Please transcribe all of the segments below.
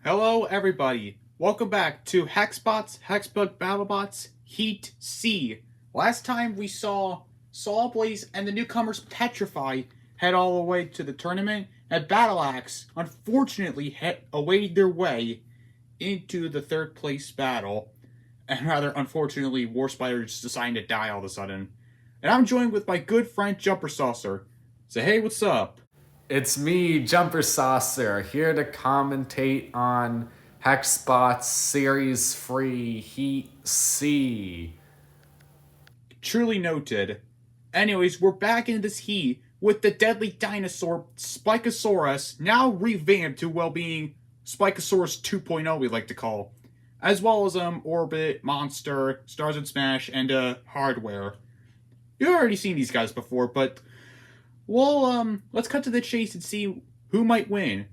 Hello everybody, welcome back to Hexbots, Hexbug, Battlebots, Heat C. Last time we saw Sawblaze and the newcomers Petrify head all the way to the tournament, and Battle Axe unfortunately awaited their way into the third place battle, and rather unfortunately War Spider just decided to die all of a sudden. And I'm joined with my good friend Jumpersaucer. Say hey, what's up? It's me, Jumpersaucer, here to commentate on Hexbots Series Free Heat C. Truly noted. Anyways, we're back into this heat with the deadly dinosaur Spikosaurus, now revamped to well-being Spikosaurus 2.0 we like to call, as well as Orbit, Monster, Stars and Smash, and Hardware. You've already seen these guys before, but well, let's cut to the chase and see who might win.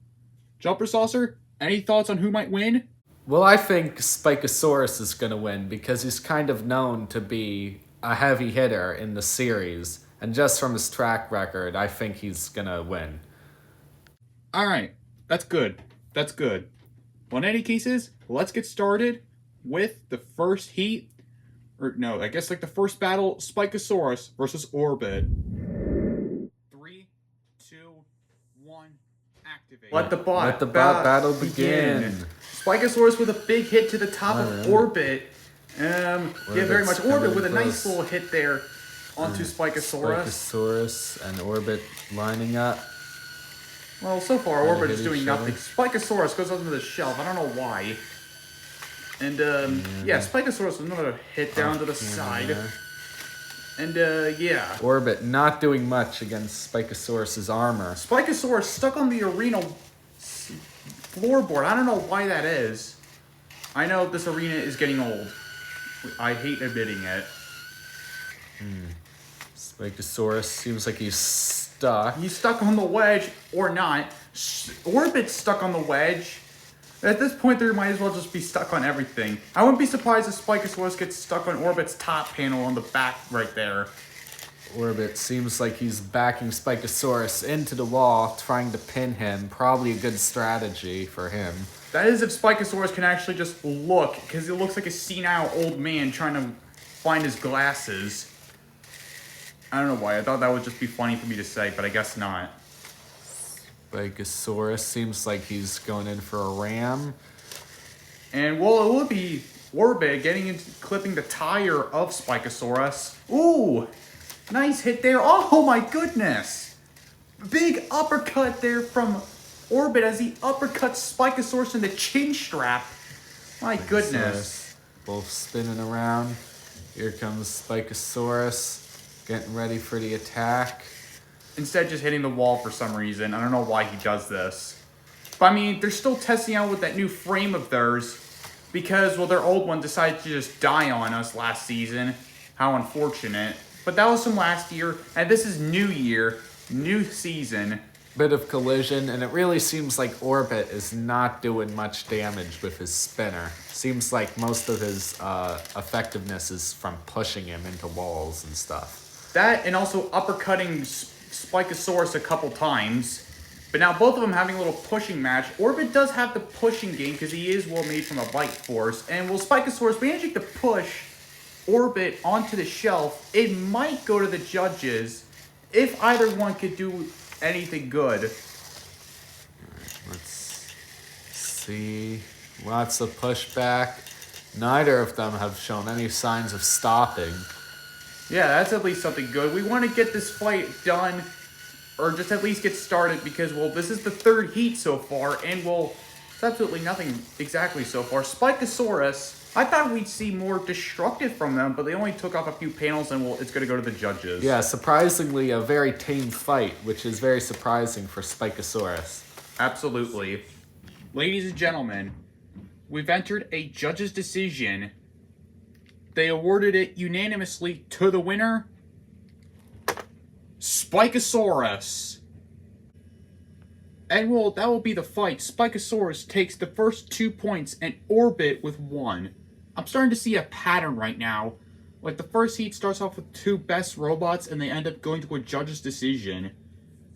Jumpersaucer, any thoughts on who might win? Well, I think Spikosaurus is going to win because he's kind of known to be a heavy hitter in the series. And just from his track record, I think he's going to win. Alright, that's good. That's good. Well, in any cases, let's get started with the first heat. Or no, I guess like the first battle, Spikosaurus versus Orbit. 3, 2, 1, activate. Let the bot battle begin. Spikosaurus with a big hit to the top of Orbit. Very much Orbit with a nice little hit there onto Spikosaurus. Spikosaurus and Orbit lining up. Well, so far Orbit is doing nothing. Spikosaurus goes onto the shelf. I don't know why. And yeah, Spikosaurus with another hit down to the side. And yeah. Orbit not doing much against Spikosaurus's armor. Spikosaurus stuck on the arena floorboard. I don't know why that is. I know this arena is getting old. I hate admitting it. Spikosaurus seems like he's stuck. He's stuck on the wedge, or not. Orbit's stuck on the wedge. At this point, they might as well just be stuck on everything. I wouldn't be surprised if Spikosaurus gets stuck on Orbit's top panel on the back right there. Orbit seems like he's backing Spikosaurus into the wall, trying to pin him. Probably a good strategy for him. That is if Spikosaurus can actually just look, because he looks like a senile old man trying to find his glasses. I don't know why. I thought that would just be funny for me to say, but I guess not. Spikosaurus seems like he's going in for a ram. And well, it will be Orbit getting into clipping the tire of Spikosaurus. Ooh! Nice hit there. Oh my goodness! Big uppercut there from Orbit as he uppercuts Spikosaurus in the chin strap. My goodness. Both spinning around. Here comes Spikosaurus, getting ready for the attack. Instead just hitting the wall for some reason. I don't know why he does this. But I mean, they're still testing out with that new frame of theirs because, well, their old one decided to just die on us last season. How unfortunate. But that was from last year, and this is new year, new season. Bit of collision, and it really seems like Orbit is not doing much damage with his spinner. Seems like most of his effectiveness is from pushing him into walls and stuff. That, and also uppercutting Spikosaurus a couple times. But now both of them having a little pushing match. Orbit does have the pushing game because he is well made from a bite force. And will Spikosaurus managing to push Orbit onto the shelf, it might go to the judges if either one could do anything good. Let's see. Lots of pushback. Neither of them have shown any signs of stopping. Yeah, that's at least something good. We want to get this fight done, or just at least get started, because, well, this is the third heat so far, and, well, it's absolutely nothing exactly so far. Spikosaurus, I thought we'd see more destructive from them, but they only took off a few panels, and, well, it's going to go to the judges. Yeah, surprisingly a very tame fight, which is very surprising for Spikosaurus. Absolutely. Ladies and gentlemen, we've entered a judge's decision. They awarded it unanimously to the winner, Spikosaurus. And well, that will be the fight. Spikosaurus takes the first 2 points and Orbit with 1. I'm starting to see a pattern right now. Like the first heat starts off with 2 best robots and they end up going to a judge's decision.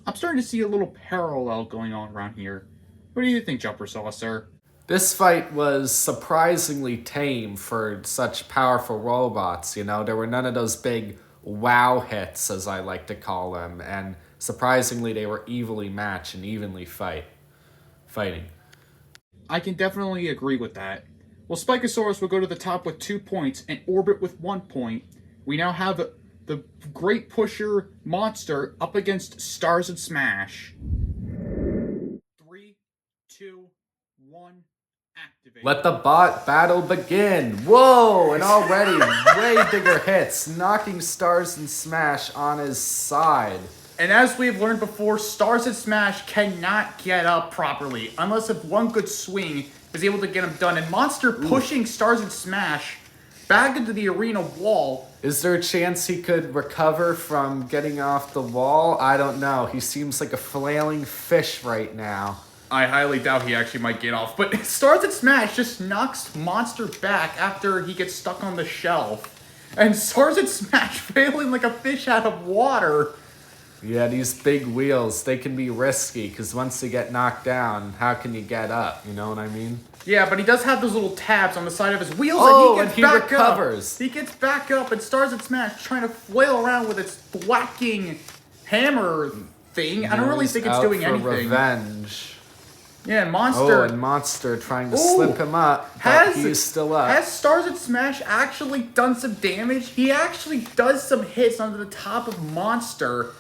I'm starting to see a little parallel going on around here. What do you think, Jumpersaucer? This fight was surprisingly tame for such powerful robots, you know? There were none of those big wow hits, as I like to call them, and surprisingly they were evenly matched and evenly fighting. I can definitely agree with that. Well, Spikosaurus will go to the top with 2 points and Orbit with 1 point. We now have the Great Pusher Monster up against Stars and Smash. 3, 2, 1, activate. Let the bot battle begin! Whoa! And already way bigger hits, knocking Stars and Smash on his side. And as we've learned before, Stars and Smash cannot get up properly unless if one good swing is able to get him done. And Monster pushing Stars and Smash back into the arena wall. Is there a chance he could recover from getting off the wall? I don't know. He seems like a flailing fish right now. I highly doubt he actually might get off. But Stars and Smash just knocks Monster back after he gets stuck on the shelf. And Stars and Smash failing like a fish out of water. Yeah, these big wheels, they can be risky, because once they get knocked down, how can you get up? You know what I mean? Yeah, but he does have those little tabs on the side of his wheels, and he back recovers. Up. He gets back up, and Stars and Smash trying to flail around with its thwacking hammer thing. I don't really think it's doing anything. Revenge. Yeah, and Monster. Oh, and Monster trying to slip him up, but he's still up. Has Stars and Smash actually done some damage? He actually does some hits onto the top of Monster.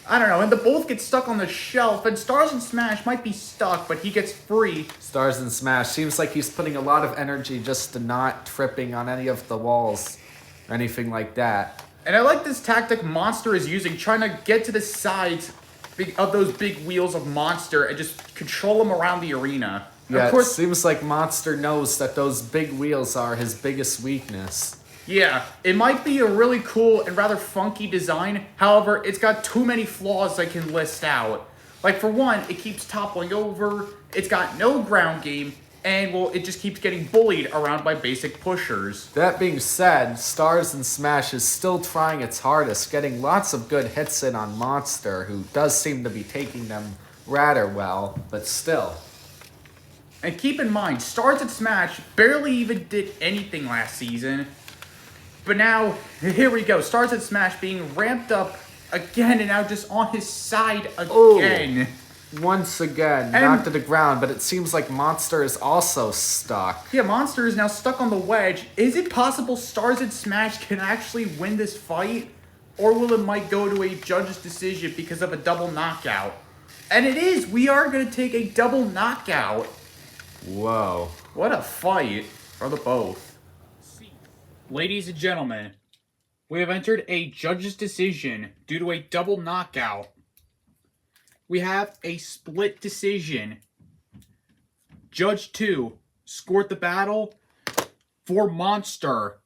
I don't know, and they both get stuck on the shelf, and Stars and Smash might be stuck, but he gets free. Stars and Smash seems like he's putting a lot of energy just to not tripping on any of the walls or anything like that. And I like this tactic Monster is using, trying to get to the sides of those big wheels of Monster and just control them around the arena. Yeah, of course, it seems like Monster knows that those big wheels are his biggest weakness. Yeah, it might be a really cool and rather funky design. However, it's got too many flaws I can list out. Like, for one, it keeps toppling over, it's got no ground game, and, well, it just keeps getting bullied around by basic pushers. That being said, Stars and Smash is still trying its hardest, getting lots of good hits in on Monster, who does seem to be taking them rather well, but still. And keep in mind, Stars and Smash barely even did anything last season. But now, here we go. Stars and Smash being ramped up again and now just on his side again. Once again, knocked to the ground, but it seems like Monster is also stuck. Yeah, Monster is now stuck on the wedge. Is it possible Stars and Smash can actually win this fight? Or will it might go to a judge's decision because of a double knockout? And it is! We are going to take a double knockout. Whoa. What a fight for the both. Ladies and gentlemen, we have entered a judge's decision due to a double knockout. We have a split decision. Judge 2 scored the battle for Monster.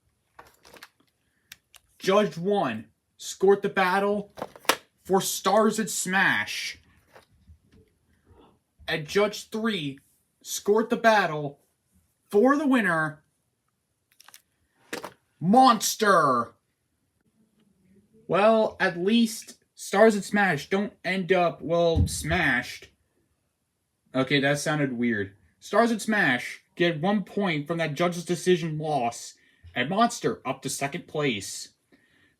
Judge 1 scored the battle for Stars and Smash. And Judge 3 scored the battle for the winner, Monster! Well, at least Stars and Smash don't end up, well, smashed. Okay, that sounded weird. Stars and Smash get 1 point from that judge's decision loss, and Monster up to second place.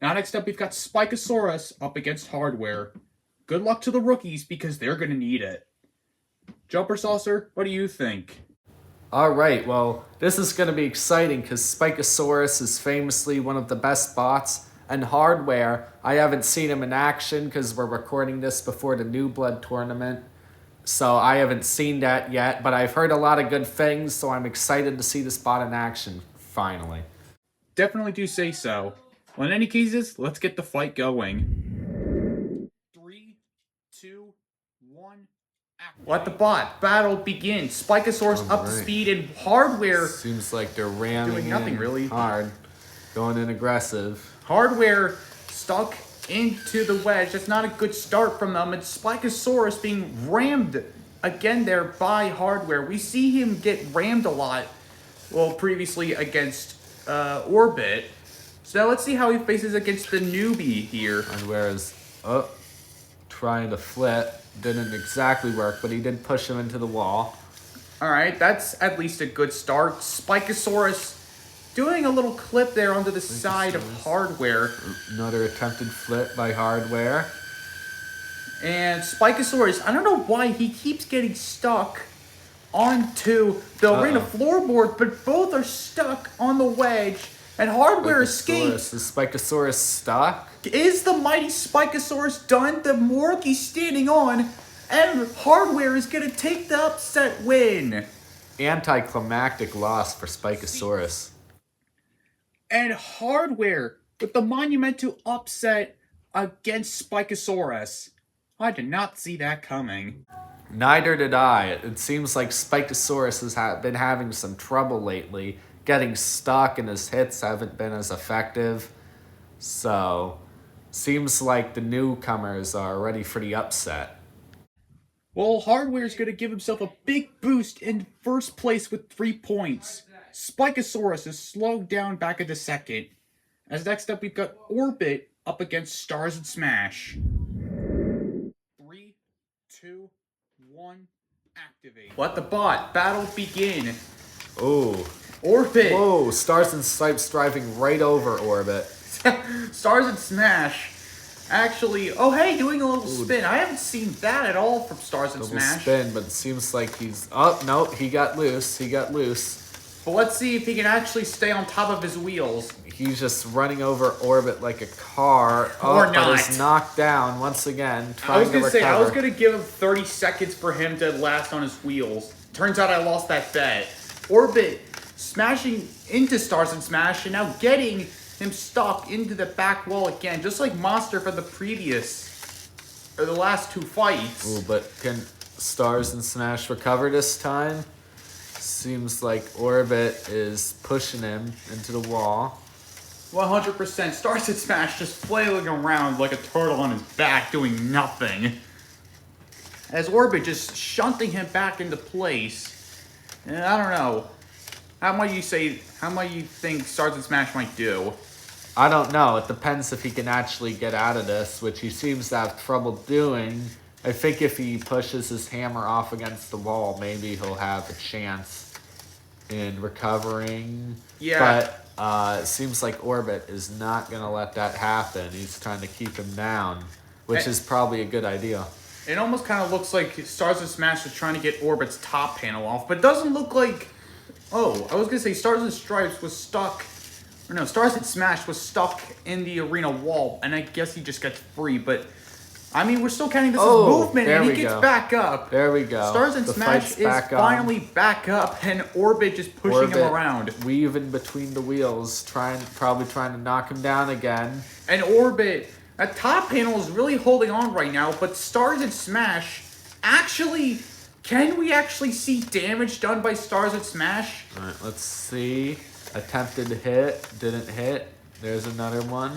Now next up, we've got Spikosaurus up against Hardware. Good luck to the rookies, because they're going to need it. Jumpersaucer, what do you think? Alright, well, this is going to be exciting because Spikosaurus is famously one of the best bots, and Hardware, I haven't seen him in action because we're recording this before the New Blood tournament, so I haven't seen that yet, but I've heard a lot of good things, so I'm excited to see this bot in action, finally. Definitely do say so. Well, in any cases, let's get the fight going. 3, 2, 1... Let the bot battle begin. Spikosaurus up to speed and Hardware. Seems like they're ramming doing nothing really hard, going in aggressive. Hardware stuck into the wedge. That's not a good start from them. And Spikosaurus being rammed again there by Hardware. We see him get rammed a lot. Well, previously against Orbit. So now let's see how he faces against the newbie here. Hardware is trying to flip. Didn't exactly work, but he did push him into the wall. Alright, that's at least a good start. Spikosaurus doing a little clip there onto the side of hardware. Another attempted flip by hardware. And Spikosaurus, I don't know why he keeps getting stuck onto the arena floorboard, but both are stuck on the wedge, and hardware escapes. Is Spikosaurus stuck? Is the mighty Spikosaurus done? The morgue he's standing on, and hardware is going to take the upset win. Anticlimactic loss for Spikosaurus. And hardware with the monumental upset against Spikosaurus. I did not see that coming. Neither did I. It seems like Spikosaurus has been having some trouble lately. Getting stuck and his hits haven't been as effective. So, seems like the newcomers are ready for the upset. Well, Hardware's going to give himself a big boost in first place with 3 points. Spikosaurus is slowed down back into second. As next up, we've got Orbit up against Stars and Smash. 3, 2, 1, activate. Let the bot battle begin. Oh. Orbit. Whoa, Stars and Stripes driving right over Orbit. Stars and Smash. Actually, oh hey, doing a little spin. I haven't seen that at all from Stars and Smash. Spin, but it seems like he's... Oh, no, he got loose. But let's see if he can actually stay on top of his wheels. He's just running over Orbit like a car. Or not. But he's knocked down once again, I was trying to recover. I was going to give him 30 seconds for him to last on his wheels. Turns out I lost that bet. Orbit smashing into Stars and Smash and now getting him stuck into the back wall again, just like Monster for the last 2 fights. Ooh, but can Stars and Smash recover this time? Seems like Orbit is pushing him into the wall. 100%. Stars and Smash just flailing around like a turtle on his back, doing nothing. As Orbit just shunting him back into place. And I don't know. How might you think Stars and Smash might do? I don't know. It depends if he can actually get out of this, which he seems to have trouble doing. I think if he pushes his hammer off against the wall, maybe he'll have a chance in recovering. Yeah. But it seems like Orbit is not going to let that happen. He's trying to keep him down, which is probably a good idea. It almost kind of looks like Stars and Smash is trying to get Orbit's top panel off, but it doesn't look like... Oh, I was going to say Stars and Stripes was stuck... Or no, Stars and Smash was stuck in the arena wall, and I guess he just gets free, but... I mean, we're still counting this as movement, and he gets back up. There we go. Stars and Smash is finally back up, and Orbit just pushing him around. Weaving between the wheels, probably trying to knock him down again. And Orbit, that top panel is really holding on right now, but Stars and Smash, actually, can we actually see damage done by Stars and Smash? All right, let's see. Attempted hit, didn't hit. There's another one.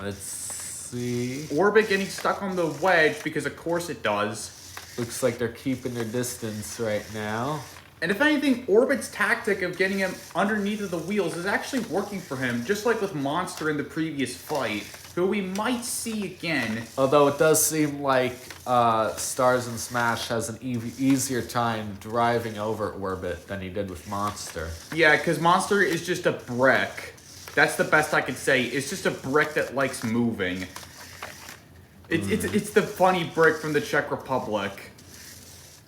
Let's see. Orbit getting stuck on the wedge because of course it does. Looks like they're keeping their distance right now. And if anything, Orbit's tactic of getting him underneath of the wheels is actually working for him, just like with Monster in the previous fight, who we might see again. Although it does seem like Stars and Smash has an easier time driving over Orbit than he did with Monster. Yeah, because Monster is just a brick. That's the best I can say. It's just a brick that likes moving. It's the funny brick from the Czech Republic.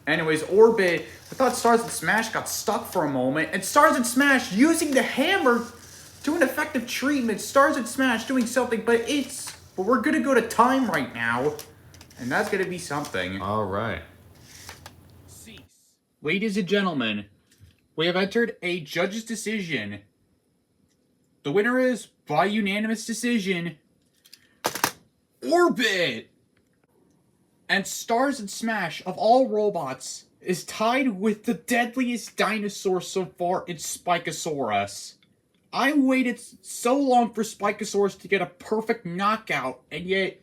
Anyways, Orbit, I thought Stars and Smash got stuck for a moment, and Stars and Smash using the hammer to an effective treatment. Stars and Smash doing something, but we're gonna go to time right now, and that's gonna be something. All right. Ladies and gentlemen, we have entered a judge's decision. The winner is, by unanimous decision, Orbit! And Stars and Smash, of all robots, is tied with the deadliest dinosaur so far in Spikosaurus. I waited so long for Spikosaurus to get a perfect knockout, and yet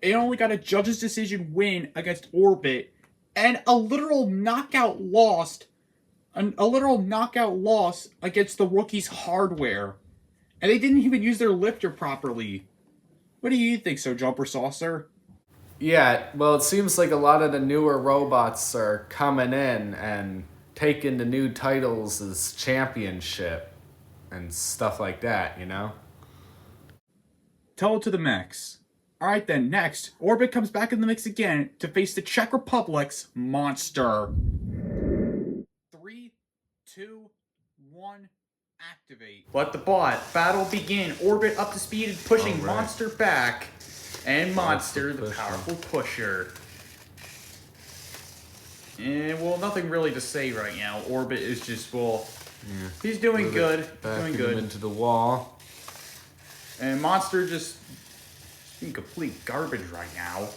it only got a judge's decision win against Orbit, and a literal knockout loss against the rookie's Hardware. And they didn't even use their lifter properly. What do you think so, Jumpersaucer? Yeah, well, it seems like a lot of the newer robots are coming in and taking the new titles as championship and stuff like that, you know? Tell it to the mechs. Alright then, next, Orbit comes back in the mix again to face the Czech Republic's Monster. 3, 2, 1, activate. Let the battle begin. Orbit up to speed and pushing Alright. Monster back. And Monster, the pusher. powerful pusher. And, well, nothing really to say right now. Orbit is just, well, he's doing Move good. it back Doing him good. into the wall. And Monster just being complete garbage right now.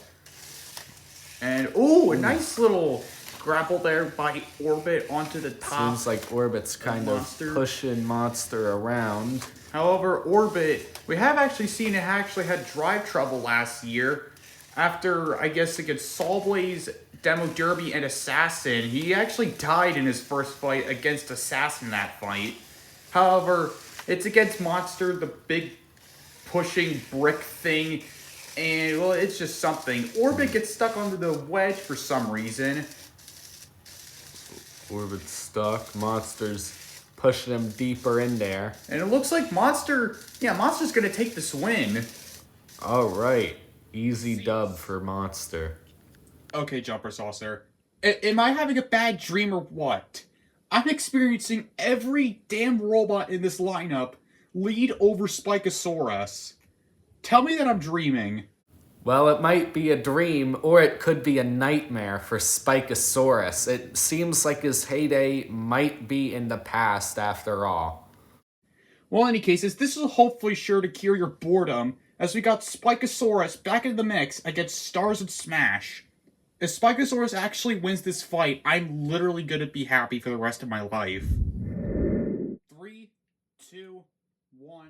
And, ooh, a nice little grapple there by Orbit onto the top. Seems like Orbit's kind of Monster. pushing Monster around. However, Orbit, we have actually seen it actually had drive trouble last year. After, I guess, against Sawblaze, Demo Derby, and Assassin. He actually died in his first fight against Assassin that fight. However, it's against Monster, the big pushing brick thing. And, well, it's just something. Orbit gets stuck onto the wedge for some reason. Orbit's stuck. Monster's pushing him deeper in there. And it looks like Monster's going to take this win. All right. Easy dub for Monster. Okay, Jumpersaucer. Am I having a bad dream or what? I'm experiencing every damn robot in this lineup lead over Spikosaurus. Tell me that I'm dreaming. Well, it might be a dream, or it could be a nightmare for Spikosaurus. It seems like his heyday might be in the past after all. Well, in any cases, this is hopefully sure to cure your boredom, as we got Spikosaurus back into the mix against Stars and Smash. If Spikosaurus actually wins this fight, I'm literally gonna be happy for the rest of my life. 3, 2, 1,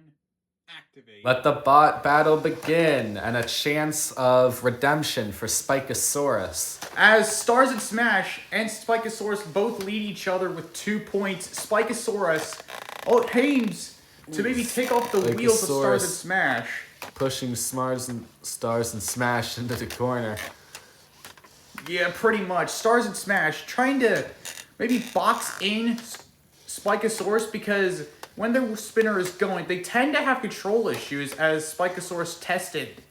activate. Let the battle begin, and a chance of redemption for Spikosaurus. As Stars and Smash and Spikosaurus both lead each other with 2 points, Spikosaurus aims to maybe take off the wheels of Stars and Smash. Pushing Stars and Smash into the corner. Yeah, pretty much. Stars and Smash trying to maybe box in Spikosaurus because when their spinner is going, they tend to have control issues as Spikosaurus tested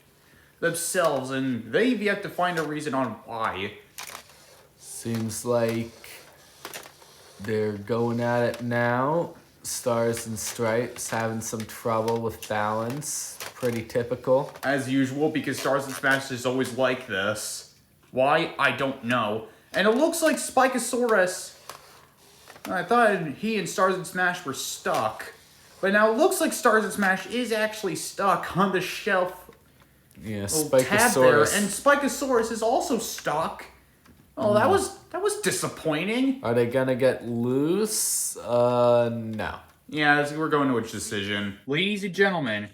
themselves, and they've yet to find a reason on why. Seems like they're going at it now. Stars and Stripes having some trouble with balance. Pretty typical. As usual, because Stars and Smash is always like this. Why? I don't know. And it looks like Spikosaurus... I thought he and Stars and Smash were stuck. But now it looks like Stars and Smash is actually stuck on the shelf. Yeah, Tab there. Spikosaurus. And Spikosaurus is also stuck. Oh, that was disappointing. Are they gonna get loose? No. Yeah, we're going to a decision. Ladies and gentlemen,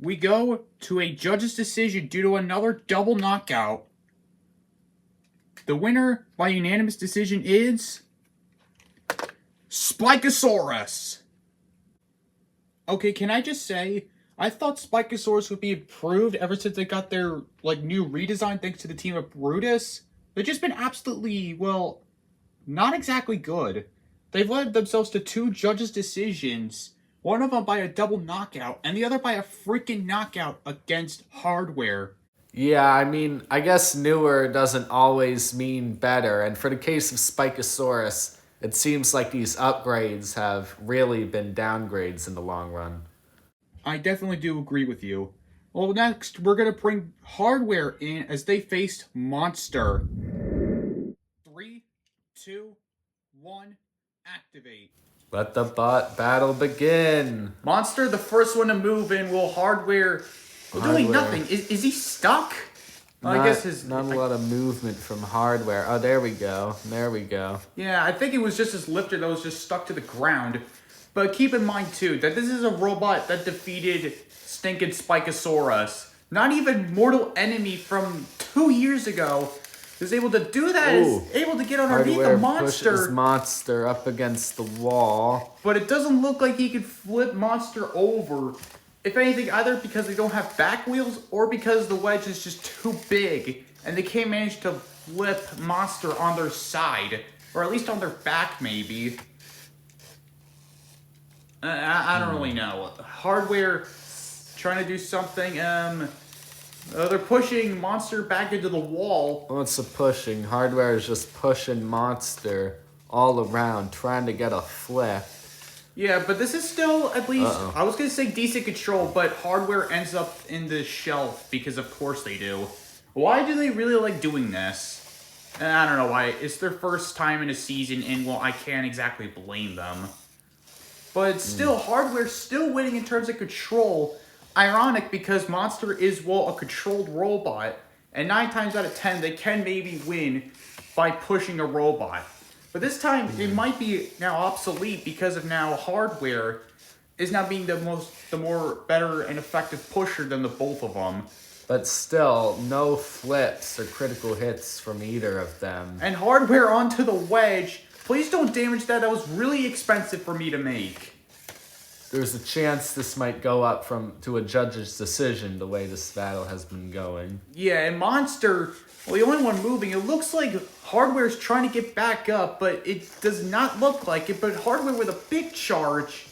we go to a judge's decision due to another double knockout. The winner by unanimous decision is... Spikosaurus! Okay, can I just say, I thought Spikosaurus would be improved ever since they got their, new redesign thanks to the team of Brutus. They've just been absolutely, well, not exactly good. They've led themselves to 2 judges' decisions. One of them by a double knockout, and the other by a freaking knockout against Hardware. Yeah, I mean, I guess newer doesn't always mean better, and for the case of Spikosaurus, it seems like these upgrades have really been downgrades in the long run. I definitely do agree with you. Well, next, we're going to bring Hardware in as they faced Monster. 3, 2, 1, activate. Let the battle begin. Monster, the first one to move in, will Hardware... doing nothing. Is he stuck? Well, I guess not a lot of movement from Hardware. Oh, there we go. There we go. Yeah, I think it was just his lifter that was just stuck to the ground. But keep in mind, too, that this is a robot that defeated stinking Spikosaurus. Not even mortal enemy from 2 years ago is able to do that. Ooh. Is able to get underneath Hardware the monster. pushes Monster up against the wall. But it doesn't look like he could flip Monster over. If anything, either because they don't have back wheels or because the wedge is just too big and they can't manage to flip Monster on their side, or at least on their back, maybe. I don't really know. Hardware trying to do something. They're pushing Monster back into the wall. What's the pushing? Hardware is just pushing Monster all around, trying to get a flip. Yeah, but this is still at least, I was going to say decent control, but Hardware ends up in the shelf because of course they do. Why do they really like doing this? I don't know why. It's their first time in a season, and well, I can't exactly blame them. But still, Hardware's still winning in terms of control. Ironic because Monster is, well, a controlled robot. And 9 times out of 10, they can maybe win by pushing a robot. But this time, it might be now obsolete because of now Hardware is now being the more better and effective pusher than the both of them. But still, no flips or critical hits from either of them. And Hardware onto the wedge. Please don't damage that. That was really expensive for me to make. There's a chance this might go up to a judge's decision the way this battle has been going. Yeah, and Monster, well, the only one moving, it looks like Hardware's trying to get back up, but it does not look like it. But Hardware with a big charge,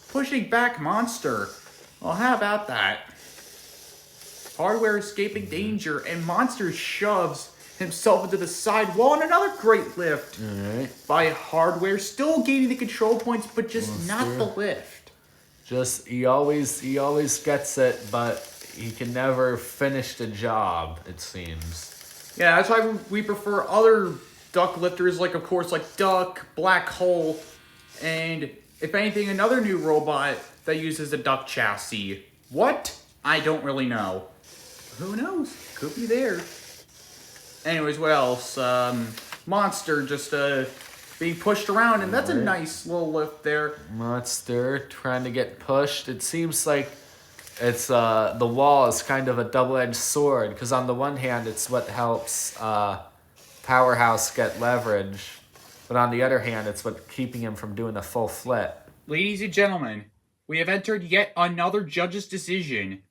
pushing back Monster. Well, how about that? Hardware escaping danger, and Monster shoves himself into the side wall, and another great lift by Hardware. Still gaining the control points, but just not the lift. Just, he always gets it, but he can never finish the job, it seems. Yeah, that's why we prefer other duck lifters, like, of course, like Duck, Black Hole, and, if anything, another new robot that uses a duck chassis. What? I don't really know. Who knows? Could be there. Anyways, what else? Monster just being pushed around, and that's a nice little lift there. Monster trying to get pushed. It seems like it's the wall is kind of a double-edged sword, because on the one hand, it's what helps Powerhouse get leverage, but on the other hand, it's what keeping him from doing a full flip. Ladies and gentlemen, we have entered yet another judge's decision.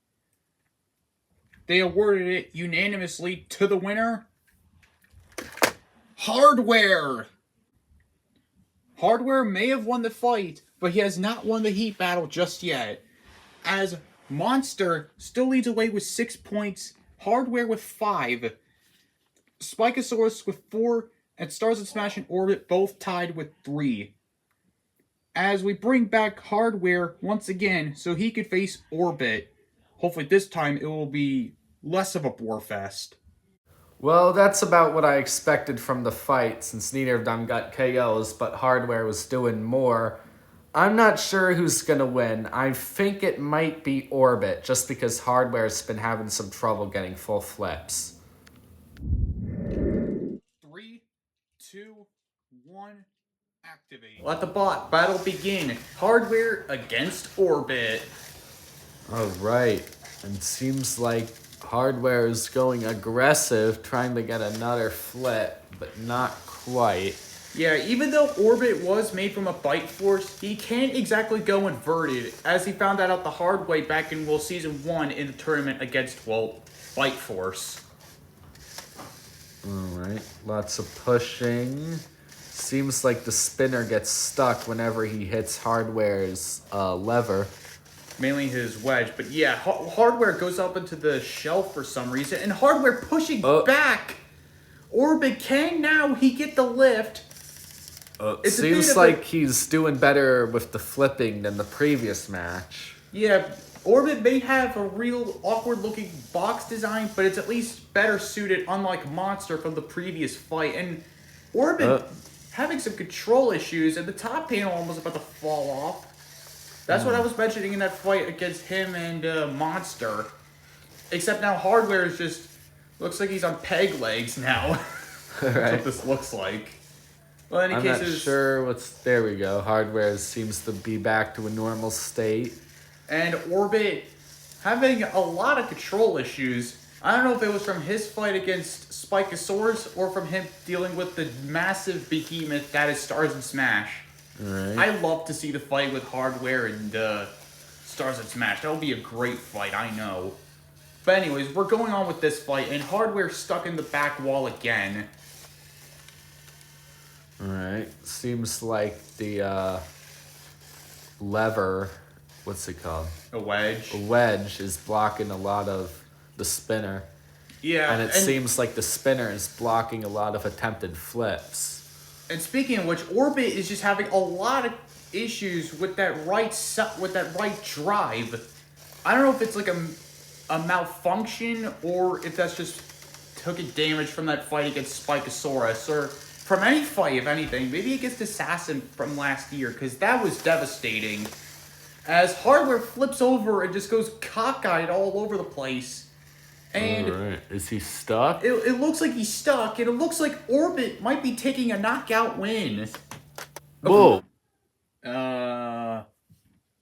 They awarded it unanimously to the winner, Hardware. Hardware may have won the fight, but he has not won the heat battle just yet, as Monster still leads away with 6 points, Hardware with 5, Spikosaurus with 4, and Stars of Smash and Orbit both tied with 3. As we bring back Hardware once again so he could face Orbit. Hopefully this time it will be less of a bore fest. Well, that's about what I expected from the fight, since neither of them got KOs, but Hardware was doing more. I'm not sure who's gonna win. I think it might be Orbit, just because Hardware's been having some trouble getting full flips. 3, 2, 1, activate. Let the battle begin. Hardware against Orbit. Alright, and it seems like Hardware is going aggressive, trying to get another flip, but not quite. Yeah, even though Orbit was made from a bite force, he can't exactly go inverted, as he found that out the hard way back in, well, Season 1 in the tournament against, well, Bite Force. Alright, lots of pushing. Seems like the spinner gets stuck whenever he hits Hardware's lever. Mainly his wedge, but yeah, Hardware goes up into the shelf for some reason, and Hardware pushing back. Orbit can now he get the lift. It seems like he's doing better with the flipping than the previous match. Yeah, Orbit may have a real awkward looking box design, but it's at least better suited, unlike Monster from the previous fight. And Orbit having some control issues, and the top panel almost about to fall off. That's what I was mentioning in that fight against him and Monster. Except now Hardware is just, looks like he's on peg legs now. That's what this looks like. Well, in any I'm not sure what's, there we go. Hardware seems to be back to a normal state. And Orbit having a lot of control issues. I don't know if it was from his fight against Spikosaurus or from him dealing with the massive behemoth that is Stars and Smash. Right. I love to see the fight with Hardware and Stars and Smash. That would be a great fight, I know. But anyways, we're going on with this fight, and Hardware stuck in the back wall again. Alright, seems like the lever, what's it called? A wedge. A wedge is blocking a lot of the spinner. Yeah. And it seems like the spinner is blocking a lot of attempted flips. And speaking of which, Orbit is just having a lot of issues with that right drive. I don't know if it's like a malfunction or if that's just took a damage from that fight against Spikosaurus or from any fight, if anything. Maybe against Assassin from last year, because that was devastating. As Hardware flips over and just goes cockeyed all over the place. And Alright, is he stuck? it looks like he's stuck, and it looks like Orbit might be taking a knockout win. Whoa.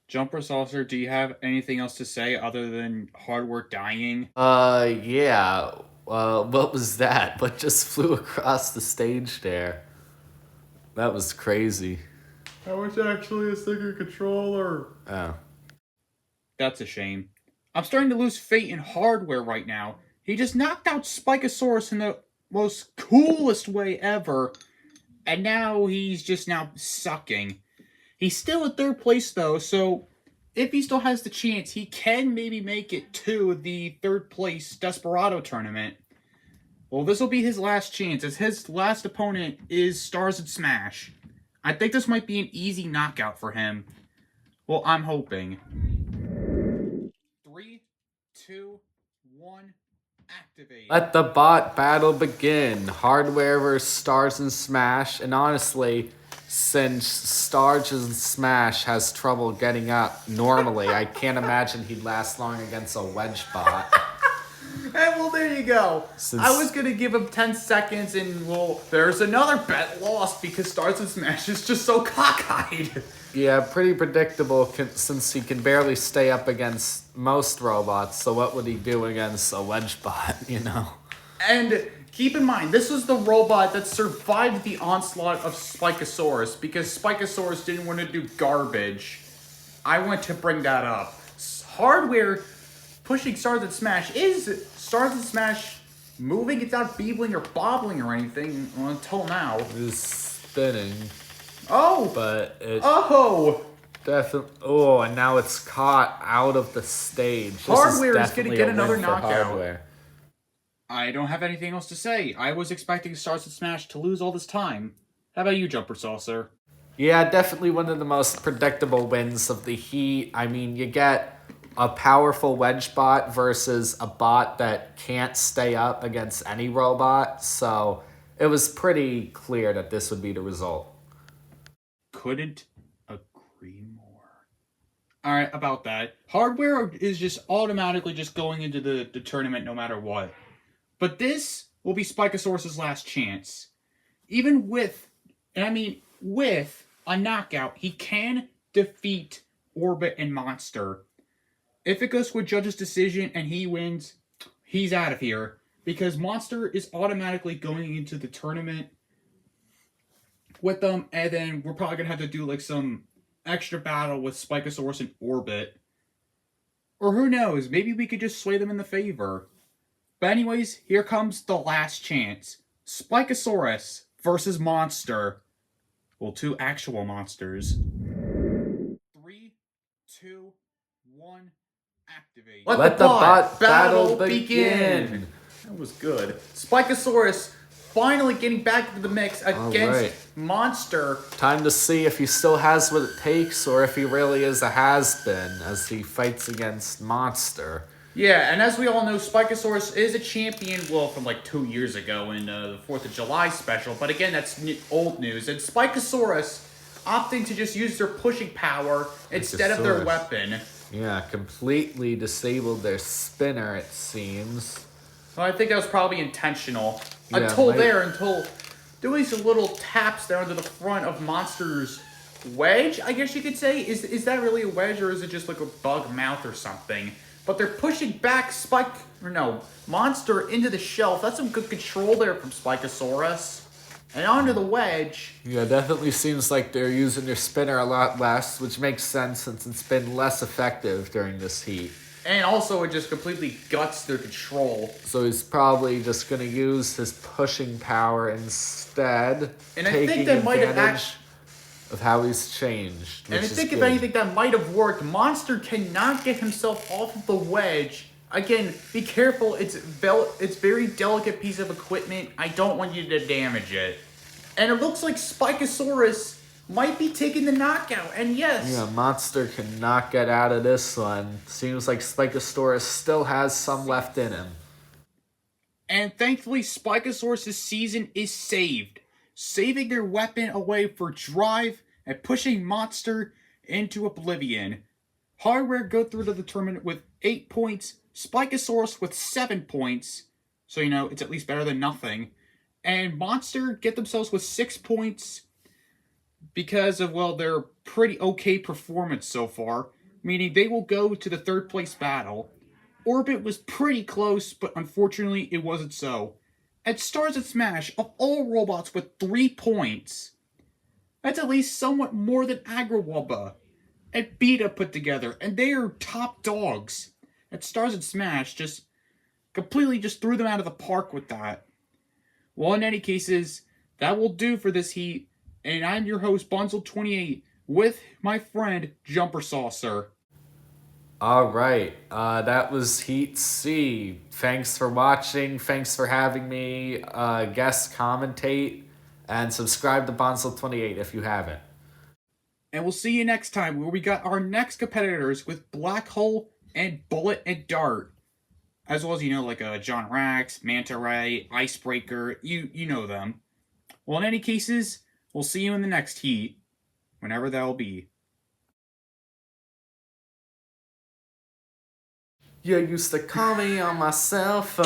Jumpersaucer, do you have anything else to say other than Hardware dying? Yeah. What was that? What just flew across the stage there? That was crazy. That was actually a sticker controller. Oh. That's a shame. I'm starting to lose faith in Hardware right now. He just knocked out Spikosaurus in the most coolest way ever. And now he's just now sucking. He's still in third place though, so if he still has the chance, he can maybe make it to the third place Desperado tournament. Well, this will be his last chance, as his last opponent is Stars and Smash. I think this might be an easy knockout for him. Well, I'm hoping. 3, 2, 1, activate. Let the bot battle begin. Hardware versus Stars and Smash. And honestly, since Stars and Smash has trouble getting up normally, I can't imagine he'd last long against a wedge bot. Hey, well, there you go. I was going to give him 10 seconds, and, well, there's another bet lost because Stars and Smash is just so cockeyed. Yeah, pretty predictable since he can barely stay up against most robots, so what would he do against a wedge bot, you know? And keep in mind, this was the robot that survived the onslaught of Spikosaurus because Spikosaurus didn't want to do garbage. I want to bring that up. Hardware pushing Stars and Smash. Is Stars and Smash moving? It's not beebling or bobbling or anything until now. It's spinning. Oh! But it definitely... Oh, and now it's caught out of the stage. Hardware is going to get another knockout. Hardware. I don't have anything else to say. I was expecting Stars and Smash to lose all this time. How about you, Jumpersaucer? Yeah, definitely one of the most predictable wins of the heat. I mean, you get a powerful wedge bot versus a bot that can't stay up against any robot. So it was pretty clear that this would be the result. Couldn't agree more. Alright, about that. Hardware is just automatically just going into the tournament no matter what. But this will be Spikosaurus' last chance. Even with a knockout, he can defeat Orbit and Monster. If it goes to a judge's decision and he wins, he's out of here. Because Monster is automatically going into the tournament with them, and then we're probably going to have to do like some extra battle with Spikosaurus and Orbit. Or who knows, maybe we could just sway them in the favor. But anyways, here comes the last chance. Spikosaurus versus Monster. Well, two actual monsters. 3, 2, 1, activate. Let the bot battle begin. That was good. Spikosaurus finally getting back into the mix against Monster. Time to see if he still has what it takes or if he really is a has-been as he fights against Monster. Yeah, and as we all know, Spikosaurus is a champion, well, from like 2 years ago in the 4th of July special. But again, that's old news. And Spikosaurus opting to just use their pushing power instead of their weapon. Yeah, completely disabled their spinner, it seems. Well, I think that was probably intentional. Yeah, until doing some little taps there under the front of Monster's wedge, I guess you could say. Is that really a wedge, or is it just like a bug mouth or something? But they're pushing back Monster into the shelf. That's some good control there from Spikosaurus. And onto the wedge. Yeah, definitely seems like they're using their spinner a lot less, which makes sense since it's been less effective during this heat. And also, it just completely guts their control. So he's probably just going to use his pushing power instead. And I think that might have of how he's changed. And I think if anything, that might have worked. Monster cannot get himself off of the wedge. Again, be careful. It's very delicate piece of equipment. I don't want you to damage it. And it looks like Spikosaurus might be taking the knockout. And yes. Yeah, Monster cannot get out of this one. Seems like Spikosaurus still has some left in him. And thankfully, Spikosaurus' season is saved. Saving their weapon away for drive and pushing Monster into oblivion. Hardware go through to the tournament with 8 points. Spikosaurus with 7 points. So, it's at least better than nothing. And Monster get themselves with 6 points because of, their pretty okay performance so far. Meaning they will go to the 3rd place battle. Orbit was pretty close, but unfortunately it wasn't so. At Stars and Smash, of all robots with 3 points, that's at least somewhat more than Agrawalba and Beta put together, and they are top dogs. At Stars and Smash, just completely threw them out of the park with that. Well, in any cases, that will do for this heat, and I'm your host, Bunzel28, with my friend, Jumpersaucer. Alright, that was Heat C. Thanks for watching, thanks for having me guest commentate, and subscribe to Bunzel28 if you haven't. And we'll see you next time, where we got our next competitors with Black Hole and Bullet and Dart. As well as, like John Rax, Manta Ray, Icebreaker, you know them. Well, in any cases, we'll see you in the next heat, whenever that'll be. You used to call me on my cell phone.